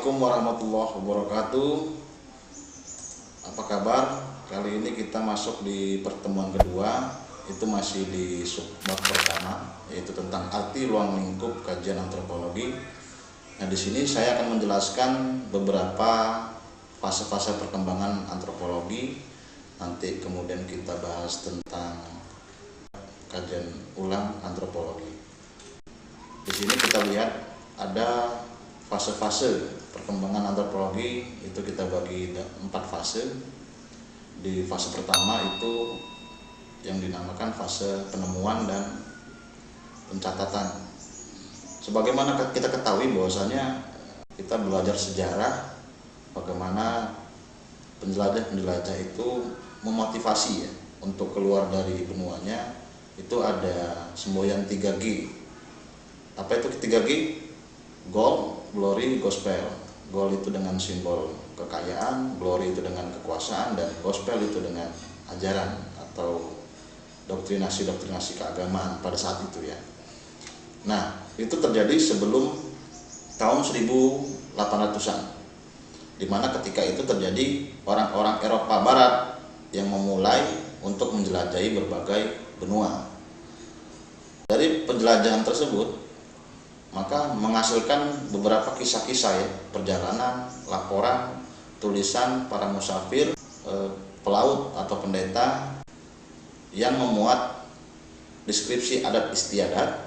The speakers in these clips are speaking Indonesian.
Assalamualaikum warahmatullahi wabarakatuh. Apa kabar? Kali ini kita masuk di pertemuan kedua. Itu masih di subbab pertama, yaitu tentang arti ruang lingkup kajian antropologi. Nah, di sini saya akan menjelaskan beberapa fase-fase perkembangan antropologi. Nanti kemudian kita bahas tentang kajian ulang antropologi. Di sini kita lihat ada fase-fase perkembangan antropologi, itu kita bagi 4 fase. Di fase pertama itu yang dinamakan fase penemuan dan pencatatan. Sebagaimana kita ketahui bahwasanya kita belajar sejarah, bagaimana penjelajah-penjelajah itu memotivasi ya untuk keluar dari benuanya. Itu ada semboyan 3G. Apa itu 3G? Gold, glory, gospel. Gold itu dengan simbol kekayaan, glory itu dengan kekuasaan, dan gospel itu dengan ajaran atau doktrinasi keagamaan pada saat itu ya. Nah, itu terjadi sebelum tahun 1800-an, dimana ketika itu terjadi orang-orang Eropa Barat yang memulai untuk menjelajahi berbagai benua. Dari penjelajahan tersebut maka menghasilkan beberapa kisah-kisah ya, perjalanan, laporan, tulisan para musafir, pelaut atau pendeta yang memuat deskripsi adat istiadat,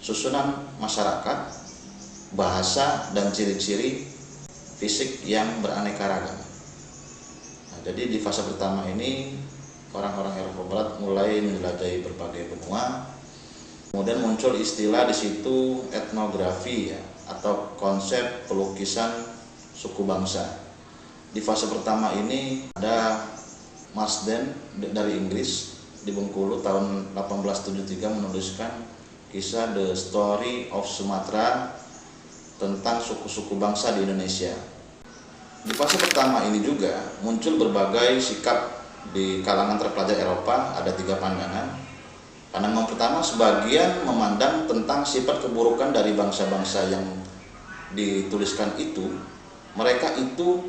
susunan masyarakat, bahasa, dan ciri-ciri fisik yang beraneka ragam. Nah, jadi di fase pertama ini orang-orang Eropa Barat mulai menjelajahi berbagai benua. Kemudian muncul istilah di situ etnografi ya, atau konsep pelukisan suku bangsa. Di fase pertama ini ada Marsden dari Inggris di Bengkulu tahun 1873 menuliskan kisah The Story of Sumatra tentang suku-suku bangsa di Indonesia. Di fase pertama ini juga muncul berbagai sikap di kalangan terpelajar Eropa. Ada 3 pandangan. Pandangan pertama, sebagian memandang tentang sifat keburukan dari bangsa-bangsa yang dituliskan itu. Mereka itu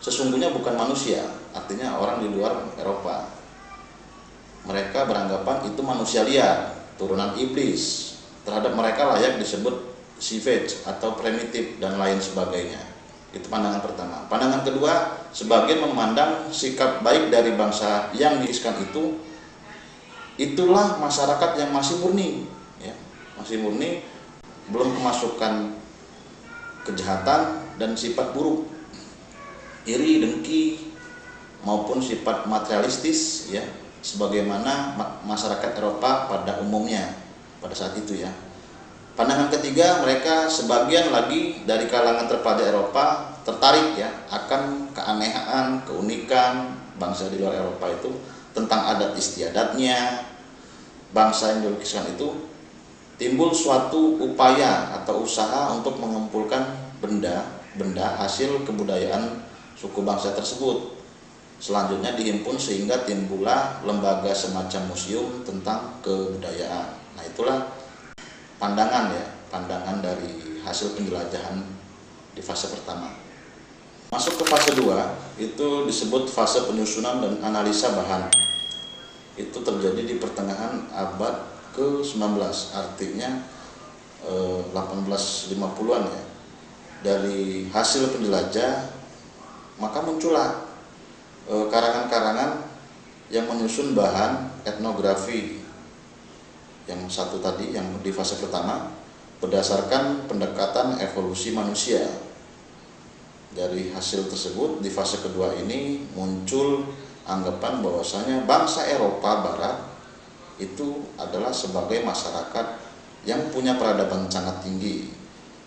sesungguhnya bukan manusia, artinya orang di luar Eropa. Mereka beranggapan itu manusia liar, turunan iblis. Terhadap mereka layak disebut savage atau primitif dan lain sebagainya. Itu pandangan pertama. Pandangan kedua, sebagian memandang sikap baik dari bangsa yang dituliskan itu, itulah masyarakat yang masih murni ya, masih murni, belum kemasukan kejahatan dan sifat buruk, iri, dengki, maupun sifat materialistis ya, sebagaimana masyarakat Eropa pada umumnya pada saat itu ya. Pandangan ketiga, mereka sebagian lagi dari kalangan terpelajar Eropa tertarik ya akan keanehan, keunikan bangsa di luar Eropa itu, tentang adat istiadatnya. Bangsa yang dilukiskan itu timbul suatu upaya atau usaha untuk mengumpulkan benda hasil kebudayaan suku bangsa tersebut. Selanjutnya dihimpun sehingga timbullah lembaga semacam museum tentang kebudayaan. Nah, itulah pandangan dari hasil penjelajahan di fase pertama. Masuk ke fase 2, itu disebut fase penyusunan dan analisa bahan. Itu terjadi di pertengahan abad ke-19, artinya 1850-an ya. Dari hasil penjelajah maka muncullah karangan-karangan yang menyusun bahan etnografi. Yang satu tadi yang di fase pertama berdasarkan pendekatan evolusi manusia. Dari hasil tersebut di fase kedua ini muncul anggapan bahwasanya bangsa Eropa Barat itu adalah sebagai masyarakat yang punya peradaban sangat tinggi,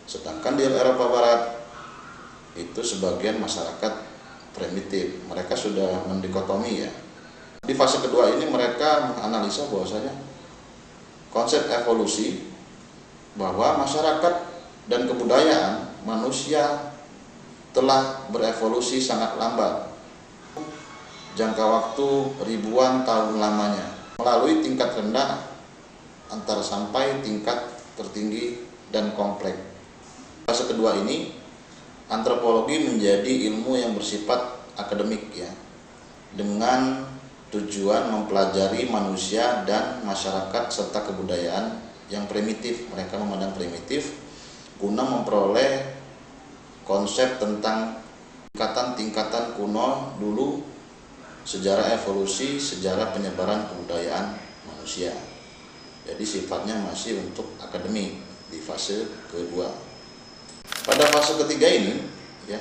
sedangkan di Eropa Barat itu sebagian masyarakat primitif. Mereka sudah mendikotomi ya. Di fase kedua ini mereka menganalisa bahwasanya konsep evolusi, bahwa masyarakat dan kebudayaan manusia telah berevolusi sangat lambat, jangka waktu ribuan tahun lamanya, melalui tingkat rendah antar sampai tingkat tertinggi dan kompleks. Fase kedua ini antropologi menjadi ilmu yang bersifat akademik ya, dengan tujuan mempelajari manusia dan masyarakat serta kebudayaan yang primitif. Mereka memandang primitif guna memperoleh konsep tentang tingkatan kuno dulu, sejarah evolusi, sejarah penyebaran kebudayaan manusia. Jadi sifatnya masih untuk akademik di fase kedua. Pada fase ketiga ini ya,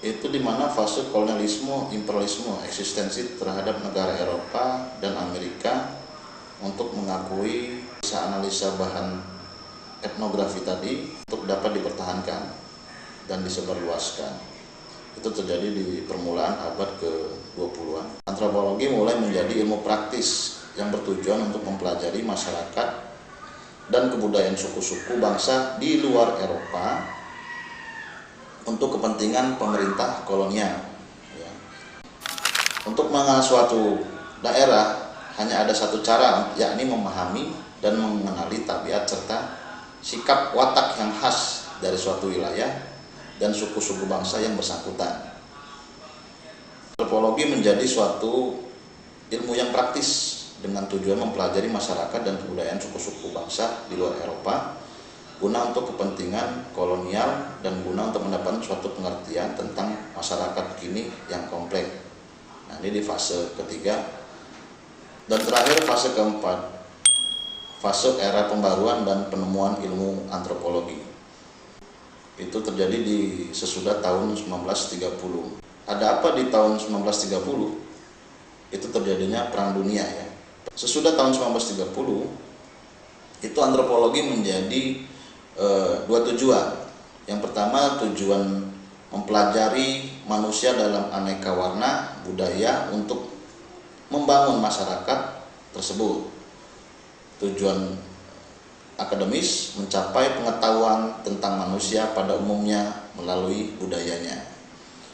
itu dimana fase kolonialisme, imperialisme, eksistensi terhadap negara Eropa dan Amerika untuk mengakui analisa bahan etnografi tadi untuk dapat dipertahankan dan disebarluaskan. Itu terjadi di permulaan abad ke-20-an. Antropologi mulai menjadi ilmu praktis yang bertujuan untuk mempelajari masyarakat dan kebudayaan suku-suku bangsa di luar Eropa untuk kepentingan pemerintah kolonial. Ya. Untuk mengenal suatu daerah hanya ada satu cara, yakni memahami dan mengenali tabiat serta sikap watak yang khas dari suatu wilayah dan suku-suku bangsa yang bersangkutan. Antropologi menjadi suatu ilmu yang praktis dengan tujuan mempelajari masyarakat dan kebudayaan suku-suku bangsa di luar Eropa guna untuk kepentingan kolonial dan guna untuk mendapatkan suatu pengertian tentang masyarakat kini yang kompleks. Nah, ini di fase ketiga. Dan terakhir fase keempat, fase era pembaruan dan penemuan ilmu antropologi. Itu terjadi di sesudah tahun 1930. Ada apa di tahun 1930? Itu terjadinya Perang Dunia ya. Sesudah tahun 1930 itu antropologi menjadi dua tujuan. Yang pertama tujuan mempelajari manusia dalam aneka warna budaya untuk membangun masyarakat tersebut. Tujuan akademis mencapai pengetahuan tentang manusia pada umumnya melalui budayanya.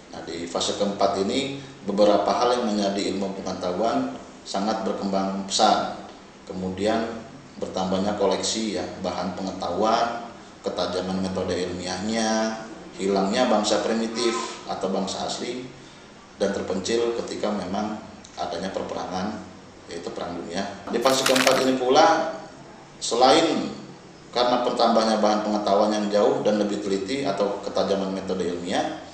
Nah, di fase keempat ini beberapa hal yang menjadi ilmu pengetahuan sangat berkembang pesat. Kemudian bertambahnya koleksi ya, bahan pengetahuan, ketajaman metode ilmiahnya, hilangnya bangsa primitif atau bangsa asli, dan terpencil ketika memang adanya perperangan, yaitu Perang Dunia. Di fase keempat ini pula, selain karena bertambahnya bahan pengetahuan yang jauh dan lebih teliti atau ketajaman metode ilmiah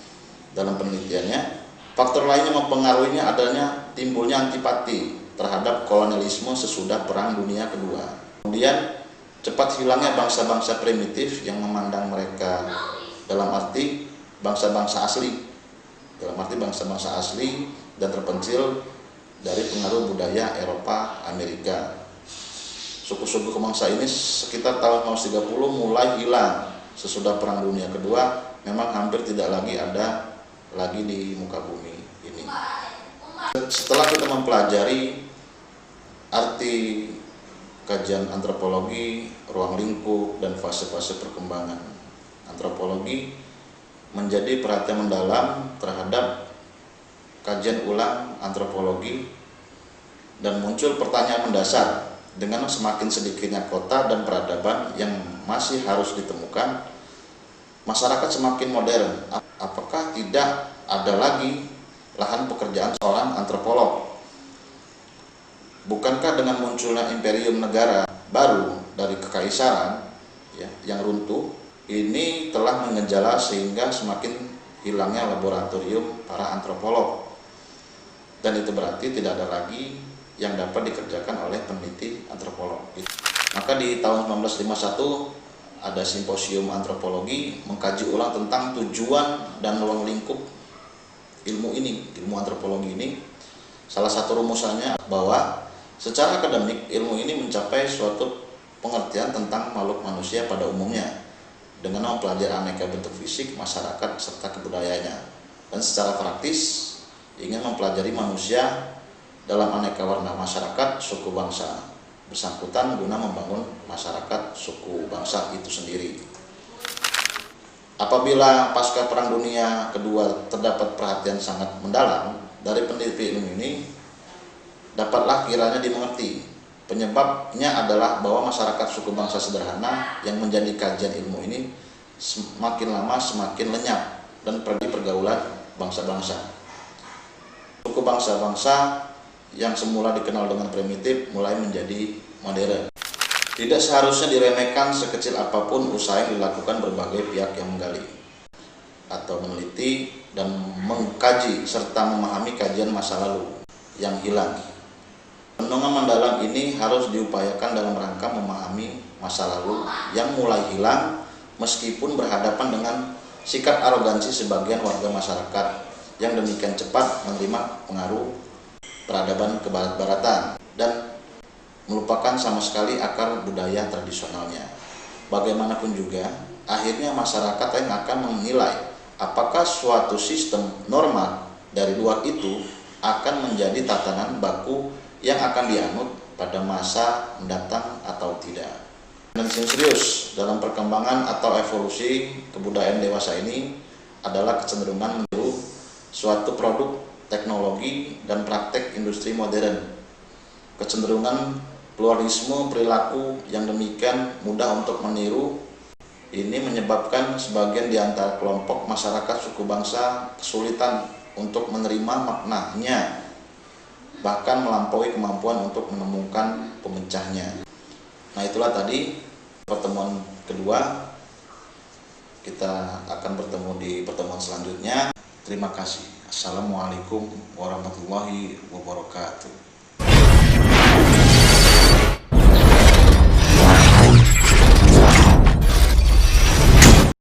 dalam penelitiannya, faktor lainnya mempengaruhinya adanya timbulnya antipati terhadap kolonialisme sesudah Perang Dunia Kedua. Kemudian cepat hilangnya bangsa-bangsa primitif yang memandang mereka dalam arti bangsa-bangsa asli, dan terpencil dari pengaruh budaya Eropa, Amerika. Suku-suku bangsa ini sekitar tahun 1930 mulai hilang. Sesudah Perang Dunia Kedua memang hampir tidak lagi ada lagi di muka bumi ini. Setelah kita mempelajari arti kajian antropologi, ruang lingkup, dan fase-fase perkembangan antropologi, menjadi perhatian mendalam terhadap kajian ulang antropologi, dan muncul pertanyaan mendasar. Dengan semakin sedikitnya kota dan peradaban yang masih harus ditemukan, masyarakat semakin modern. Apakah tidak ada lagi lahan pekerjaan seorang antropolog? Bukankah dengan munculnya imperium negara baru dari kekaisaran ya, yang runtuh, ini telah mengejala sehingga semakin hilangnya laboratorium para antropolog, dan itu berarti tidak ada lagi yang dapat dikerjakan oleh peneliti antropolog. Maka di tahun 1951 ada simposium antropologi mengkaji ulang tentang tujuan dan ruang lingkup ilmu ini, ilmu antropologi ini. Salah satu rumusannya bahwa secara akademik ilmu ini mencapai suatu pengertian tentang makhluk manusia pada umumnya dengan mempelajari aneka bentuk fisik masyarakat serta kebudayaannya, dan secara praktis ingin mempelajari manusia dalam aneka warna masyarakat suku bangsa bersangkutan guna membangun masyarakat suku bangsa itu sendiri. Apabila pasca Perang Dunia Kedua terdapat perhatian sangat mendalam dari peneliti ilmu ini, dapatlah kiranya dimengerti. Penyebabnya adalah bahwa masyarakat suku bangsa sederhana yang menjadi kajian ilmu ini semakin lama semakin lenyap dan pergi pergaulan bangsa-bangsa. Suku bangsa-bangsa yang semula dikenal dengan primitif mulai menjadi modern. Tidak seharusnya diremehkan sekecil apapun usaha yang dilakukan berbagai pihak yang menggali atau meneliti dan mengkaji serta memahami kajian masa lalu yang hilang. Renungan mendalam ini harus diupayakan dalam rangka memahami masa lalu yang mulai hilang meskipun berhadapan dengan sikap arogansi sebagian warga masyarakat yang demikian cepat menerima pengaruh peradaban kebarat-baratan dan melupakan sama sekali akar budaya tradisionalnya. Bagaimanapun juga, akhirnya masyarakat yang akan menilai apakah suatu sistem norma dari luar itu akan menjadi tatanan baku yang akan dianut pada masa mendatang atau tidak. Dan yang serius dalam perkembangan atau evolusi kebudayaan dewasa ini adalah kecenderungan meniru suatu produk teknologi dan praktek industri modern. Kecenderungan pluralisme perilaku yang demikian mudah untuk meniru ini menyebabkan sebagian di antara kelompok masyarakat suku bangsa kesulitan untuk menerima maknanya, bahkan melampaui kemampuan untuk menemukan pemecahnya. Nah, itulah tadi pertemuan kedua. Kita akan bertemu di pertemuan selanjutnya. Terima kasih. Assalamualaikum warahmatullahi wabarakatuh.